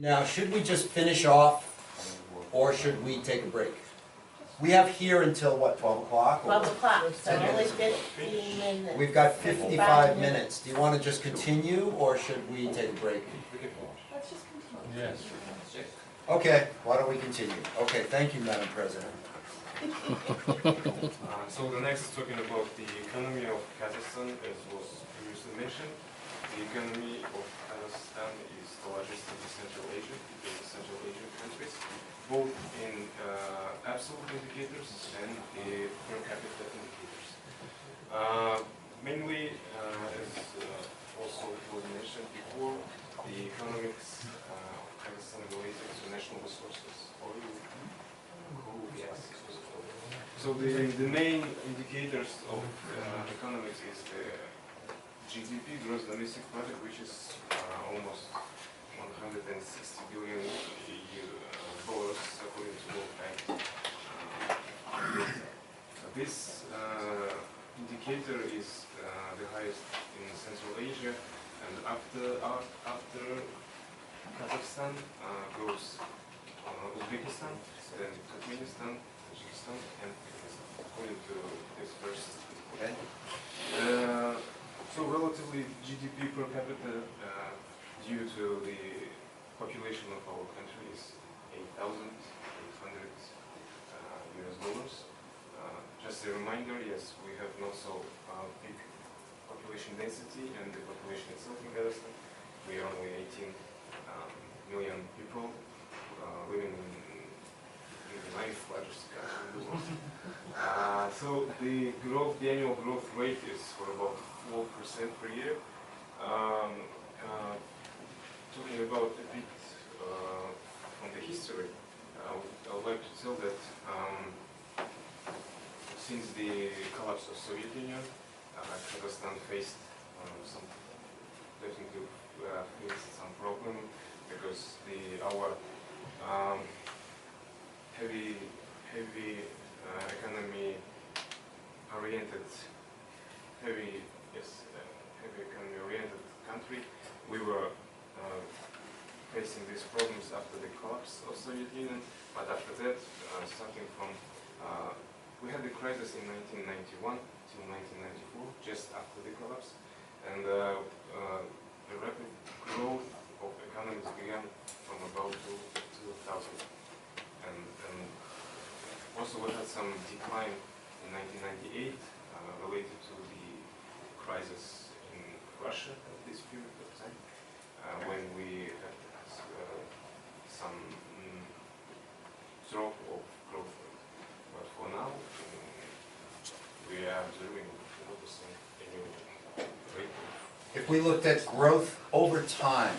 Now, should we just finish off, or should we take a break? We have here until, what, 12 o'clock? 12 o'clock, so only 15 minutes. We've got 55 minutes. Do you want to just continue, or should we take a break? Let's just continue. Yes. Okay, why don't we continue? Okay, thank you, Madam President. So the next is talking about the economy of Kazakhstan, as was previously mentioned. The economy of Kazakhstan is the largest in Central Asia, between the Central Asian countries, both in absolute indicators and the per capita indicators. Mainly, as also was mentioned before, the economics of Kazakhstan related to national resources, oil, coal, gas. So the main indicators of economics is the GDP, gross domestic product, which is almost 160 billion dollars according to World Bank. This indicator is the highest in Central Asia, and after Kazakhstan goes Uzbekistan, then Turkmenistan, Tajikistan, and Kyrgyzstan, according to this first. Okay. So relatively GDP per capita due to the population of our country is 8,800 US dollars. Just a reminder, yes, we have not so big population density, and the population itself in Kazakhstan, we are only 18 million people living in the ninth largest country in the world. So the annual growth rate is for about 4% per year. Talking about a bit from the history, I would like to tell that since the collapse of Soviet Union, Kazakhstan faced definitely faced some problem because our heavy economy oriented country, we were facing these problems after the collapse of Soviet Union. But after that, starting from we had the crisis in 1991 till 1994, just after the collapse, and the rapid growth of economies began from about 2000, and also we had some decline in 1998 related to the crisis in Russia at this period of time, when we had some drop of growth rate. But for now, we are observing the same annual rate. If we looked at growth over time,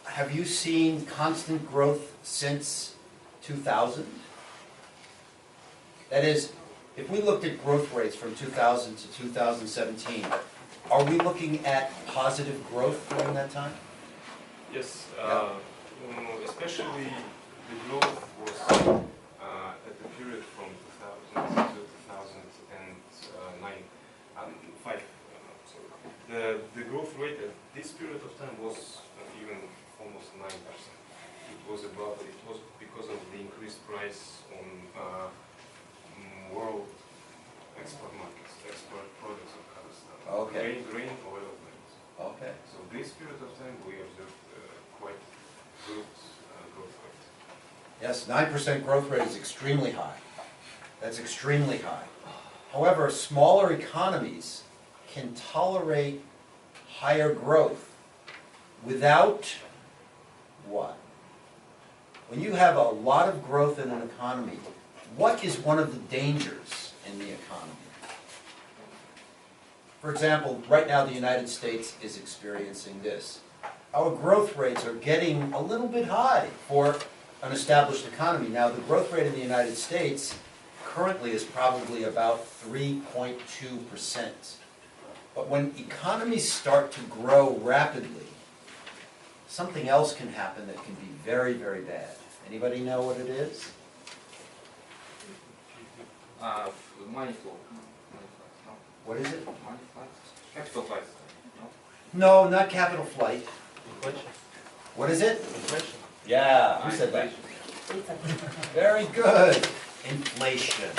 have you seen constant growth since 2000? That is, if we looked at growth rates from 2000 to 2017, are we looking at positive growth during that time? Yes, Yeah. Especially the growth was at the period from 2000 to 2009, 5. The growth rate at this period of time was even almost 9%. It was because of the increased price on world export markets, export products of Kazakhstan. Okay. Grain, oil, grains. Okay. So this period of time we observed quite good growth rate. Yes, 9% growth rate is extremely high. That's extremely high. However, smaller economies can tolerate higher growth without what? When you have a lot of growth in an economy, what is one of the dangers in the economy? For example, right now the United States is experiencing this. Our growth rates are getting a little bit high for an established economy. Now, the growth rate in the United States currently is probably about 3.2%. But when economies start to grow rapidly, something else can happen that can be very, very bad. Anybody know what it is? Money flow. What is it? Money flights. Capital flights. No, not capital flight. What is it? Inflation. Yeah, who said that? Very good. Inflation.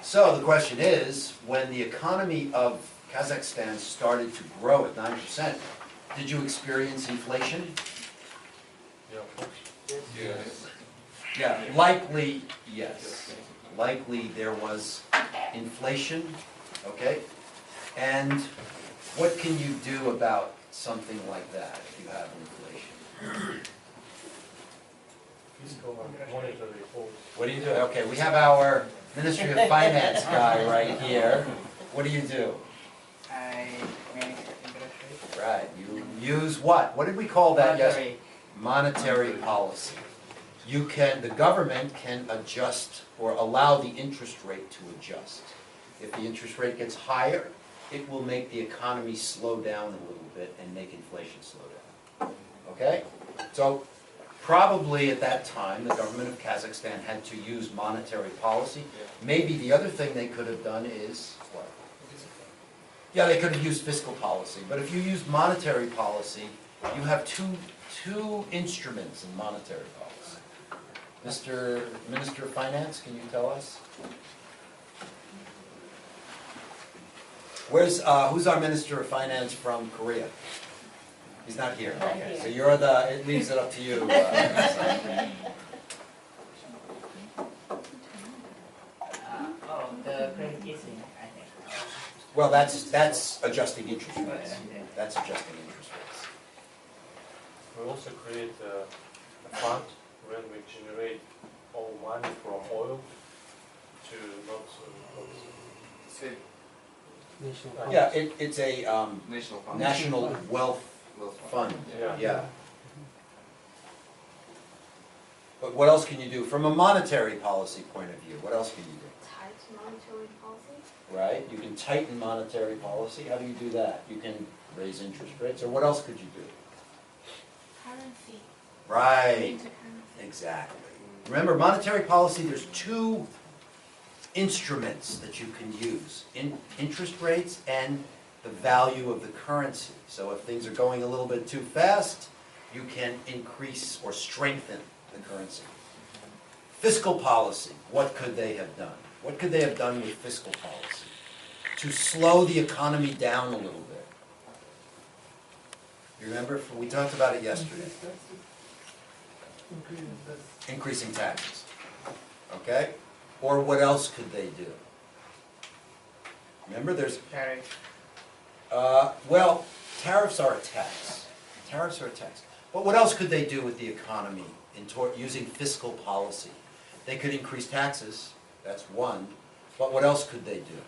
So the question is, when the economy of Kazakhstan started to grow at 9%, did you experience inflation? Yes. Yeah, likely, yes. Likely there was inflation, okay? And what can you do about something like that if you have inflation? What do you do? Okay, we have our Ministry of Finance guy right here. What do you do? I manage interest rate. Right, you use what? What did we call that yesterday? Monetary. Monetary policy. You can, the government can adjust or allow the interest rate to adjust. If the interest rate gets higher, it will make the economy slow down a little bit and make inflation slow down. Okay? So probably at that time, the government of Kazakhstan had to use monetary policy. Maybe the other thing they could have done is what? Yeah, they could have used fiscal policy, but if you use monetary policy, you have two instruments in monetary policy. Mr. Minister of Finance, can you tell us? Who's our Minister of Finance from Korea? He's not here. Not Okay, here. so you're it leaves it up to you. The credit easing, I think. Well, that's adjusting interest rates. Yeah. That's adjusting interest rates. We also create a fund when we generate all money from oil to not Save. Yeah, it's a National fund. national wealth Wealth fund. Yeah. Yeah. But what else can you do from a monetary policy point of view? What else can you do? Tight monetary policy? Right? You can tighten monetary policy. How do you do that? You can raise interest rates, or what else could you do? Currency. Right. Intercurrency. Exactly. Remember, monetary policy, there's two instruments that you can use, interest rates and the value of the currency. So if things are going a little bit too fast, you can increase or strengthen the currency. Fiscal policy, what could they have done? What could they have done with fiscal policy? To slow the economy down a little bit. You remember, we talked about it yesterday. Increasing taxes. Okay? Or what else could they do? Remember, there's, Tariff. well, tariffs are a tax. Tariffs are a tax. But what else could they do with the economy using fiscal policy? They could increase taxes, that's one. But what else could they do?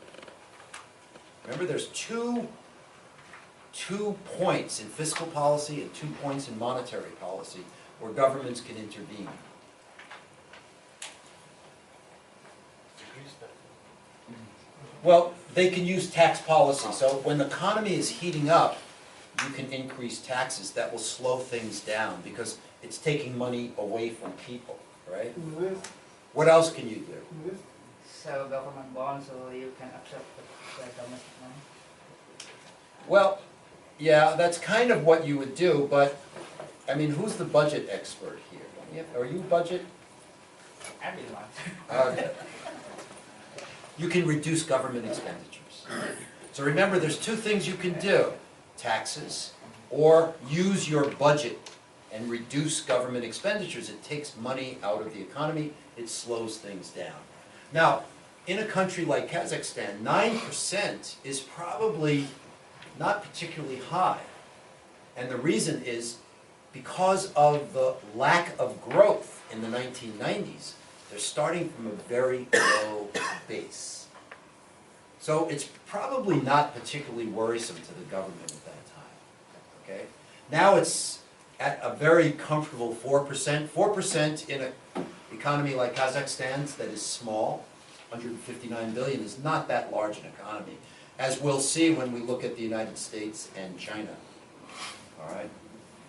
Remember, there's two points in fiscal policy and 2 points in monetary policy where governments can intervene. decrease that. Well, they can use tax policy. So when the economy is heating up, you can increase taxes. That will slow things down because it's taking money away from people, right? What else can you do? Sell government bonds so you can accept the domestic money. Well, yeah, that's kind of what you would do, but, I mean, who's the budget expert here? Are you budget? Everyone. Okay. You can reduce government expenditures. So remember, there's two things you can do. Taxes, or use your budget and reduce government expenditures. It takes money out of the economy, it slows things down. Now, in a country like Kazakhstan, 9% is probably not particularly high. And the reason is because of the lack of growth in the 1990s, they're starting from a very low base. So it's probably not particularly worrisome to the government at that time, okay? Now it's at a very comfortable 4%. 4% in an economy like Kazakhstan's that is small, 159 billion, is not that large an economy, as we'll see when we look at the United States and China, all right?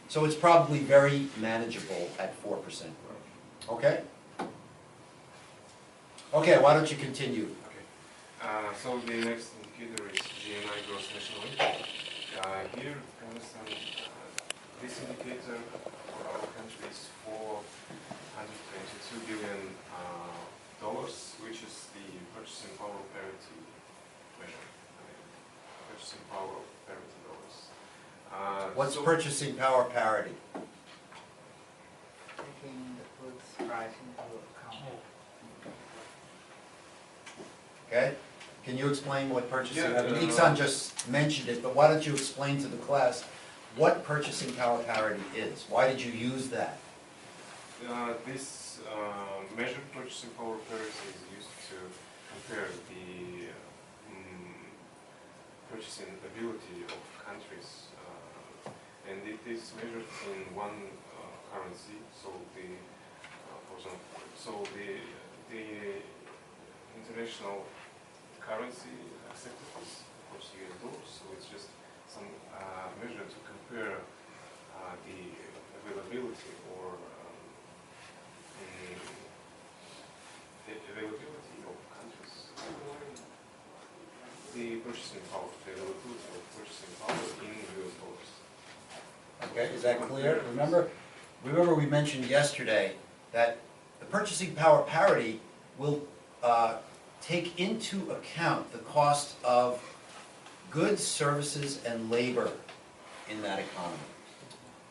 So it's probably very manageable at 4% growth, okay? Okay, why don't you continue? So the next indicator is GNI gross national income. Here, Kazakhstan this indicator for our country is $422 billion, which is the purchasing power parity measure. Purchasing power parity dollars. What's so- purchasing power parity? Taking the goods price into account. Okay? Can you explain what purchasing, Yeah, I mean, Iksan just mentioned it, but why don't you explain to the class what purchasing power parity is? Why did you use that? This measure, purchasing power parity, is used to compare the purchasing ability of countries, and it is measured in one currency. So the, for example, so the international currency accepted is of course US dollars. So it's just some measure to compare the availability or the availability of countries, the purchasing power, the availability of purchasing power in US dollars. Okay, is that clear? Remember we mentioned yesterday that the purchasing power parity will take into account the cost of goods, services, and labor in that economy.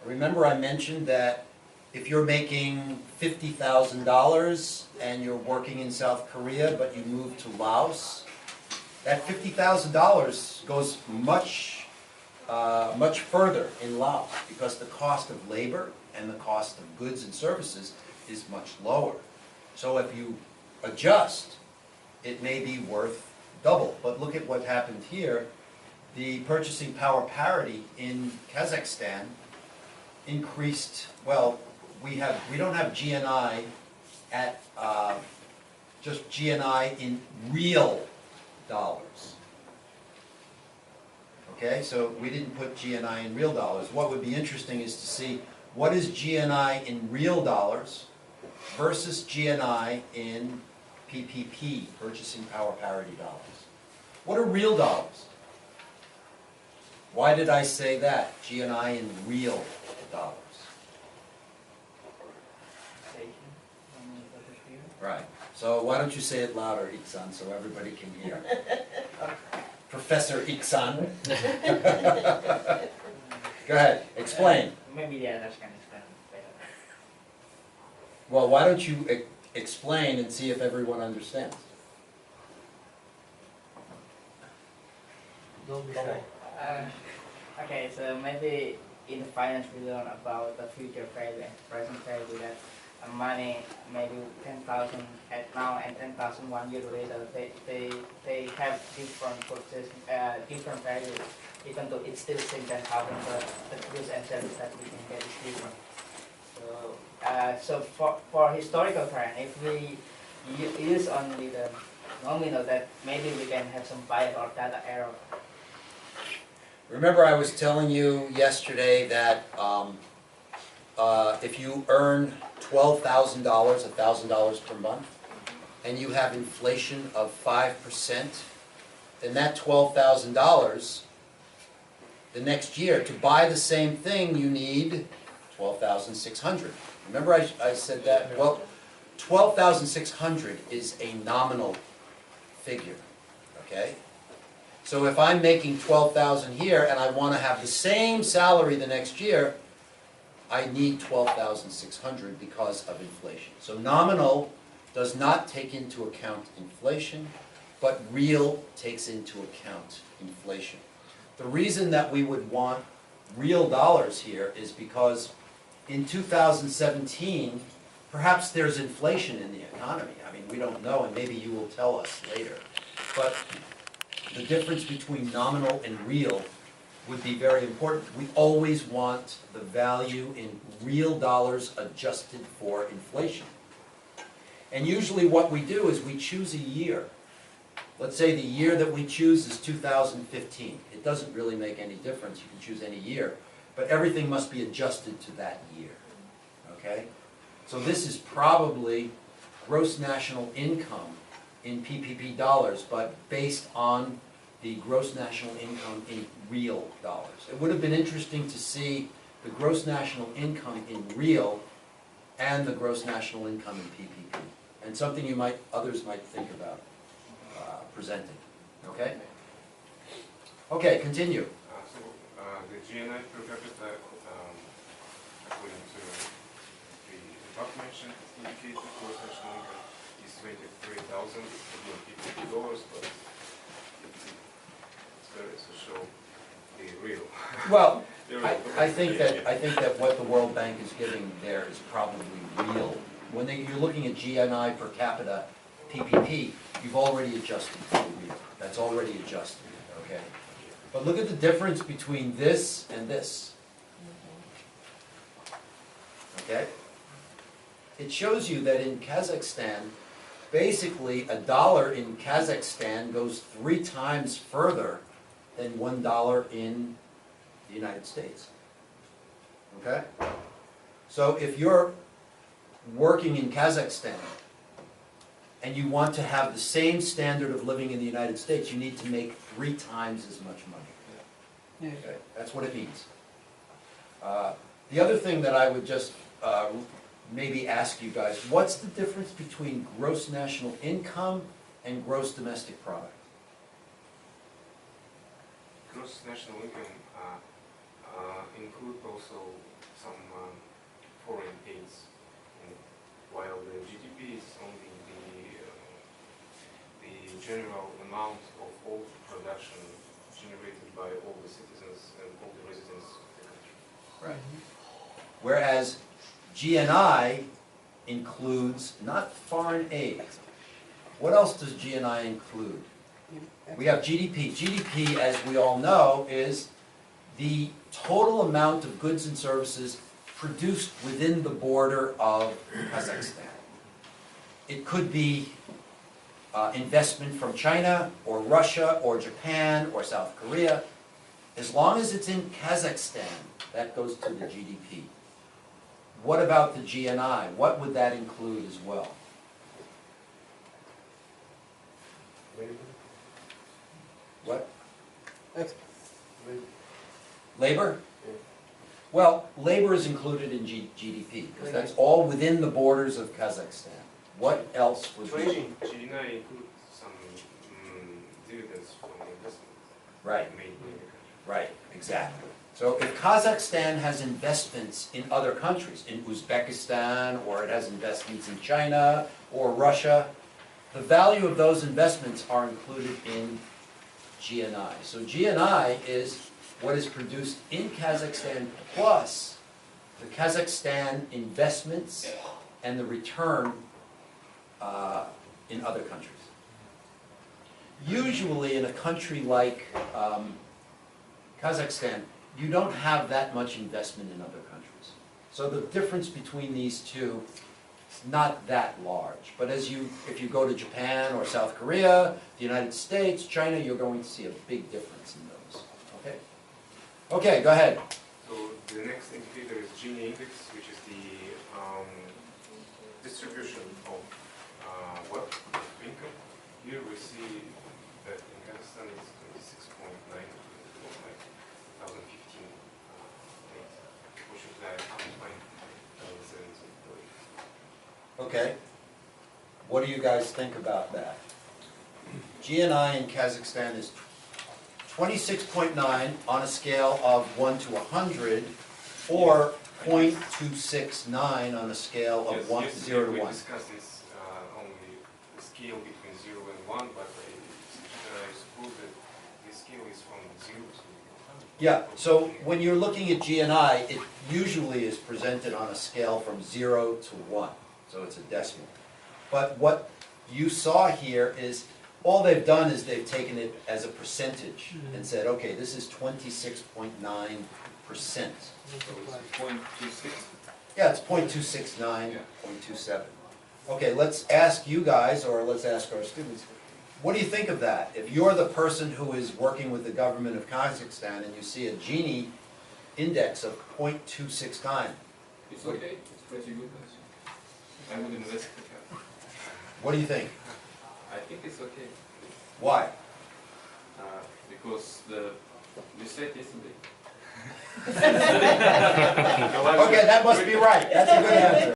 Remember I mentioned that if you're making $50,000 and you're working in South Korea, but you move to Laos, that $50,000 goes much further in Laos because the cost of labor and the cost of goods and services is much lower. So if you adjust, it may be worth double. But look at what happened here. The purchasing power parity in Kazakhstan increased, well, we don't have GNI at just GNI in real dollars. Okay, so we didn't put GNI in real dollars. What would be interesting is to see what is GNI in real dollars versus GNI in PPP, purchasing power parity dollars. What are real dollars? Why did I say that? GNI in real dollars. Right. So why don't you say it louder, Iksan, so everybody can hear. Professor Iksan. Go ahead, explain. Maybe the others can explain better. Well, why don't you explain and see if everyone understands? Don't be shy. Okay, so maybe in the finance we learn about the future value and present value that money maybe 10,000 at now and 10,000 1 year later, they have different purchase, different value, even though it's still the same 10,000, but the goods and services that we can get is different. So for historical trend, if we use only the nominal, that maybe we can have some bias or data error. Remember I was telling you yesterday that if you earn $12,000, $1,000 per month, and you have inflation of 5%, then that $12,000, the next year, to buy the same thing, you need $12,600. Remember I said that? Well, $12,600 is a nominal figure, okay? So if I'm making $12,000 here and I want to have the same salary the next year, I need $12,600 because of inflation. So nominal does not take into account inflation, but real takes into account inflation. The reason that we would want real dollars here is because in 2017, perhaps there's inflation in the economy. I mean, we don't know, and maybe you will tell us later. But the difference between nominal and real would be very important. We always want the value in real dollars adjusted for inflation. And usually what we do is we choose a year. Let's say the year that we choose is 2015. It doesn't really make any difference. You can choose any year. But everything must be adjusted to that year. Okay? So this is probably gross national income in PPP dollars, but based on the gross national income in real dollars. It would have been interesting to see the gross national income in real and the gross national income in PPP. And something others might think about presenting, okay? Okay, continue. The GNI per capita, according to the above mentioned indicator, gross national income is $23,000 dollars, but it's better to show the real. Well, the real I think that what the World Bank is giving there is probably real. When you're looking at GNI per capita, PPP, you've already adjusted for the real. That's already adjusted, okay? But look at the difference between this and this. Okay? It shows you that in Kazakhstan, basically $1 in Kazakhstan goes 3 times further than $1 in the United States. Okay? So if you're working in Kazakhstan and you want to have the same standard of living in the United States, you need to make 3 times as much money. Okay? That's what it means. The other thing that I would just maybe ask you guys, what's the difference between gross national income and gross domestic product? Gross national income include also some foreign aids, while the GDP is only the general amount of all production generated by all the citizens and all the residents of the country. Right. Whereas GNI includes not foreign aid. What else does GNI include? We have GDP. GDP, as we all know, is the total amount of goods and services produced within the border of Kazakhstan. It could be investment from China, or Russia, or Japan, or South Korea. As long as it's in Kazakhstan, that goes to the GDP. What about the GNI? What would that include as well? What? Labor? Well, labor is included in GDP, because that's all within the borders of Kazakhstan. What else would be? GNI includes some dividends from investment. Right. Made in the country. Right, exactly. So if Kazakhstan has investments in other countries, in Uzbekistan, or it has investments in China or Russia, the value of those investments are included in GNI. So GNI is what is produced in Kazakhstan plus the Kazakhstan investments and the return in other countries. Usually in a country like Kazakhstan, you don't have that much investment in other countries. So the difference between these two is not that large. But if you go to Japan or South Korea, the United States, China, you're going to see a big difference in those. Okay? Okay, go ahead. So the next indicator is Gini index, which is the distribution of wealth, income. Here we see that in Kazakhstan it's 26.9 in 2015. Unfortunately, I can't find 2017. Okay. What do you guys think about that? GNI in Kazakhstan is 26.9 on a scale of 1 to 100, or 0.269 on a scale of 0 to 1. We discussed this only the scale between 0 and 1, but I suppose that the scale is from 0 to 100. Yeah, so when you're looking at GNI, it usually is presented on a scale from 0 to 1, so it's a decimal. But what you saw here is, all they've done is they've taken it as a percentage and said, okay, this is 26.9%. So it's 0.26. Yeah, it's 0.269, 0.27. Okay, let's ask you guys, or let's ask our students, what do you think of that? If you're the person who is working with the government of Kazakhstan and you see a Gini index of 0.269, It's okay. It's pretty good. I would invest. what do you think? I think it's okay. Why? Because we said yesterday Okay, that must be right. That's a good answer.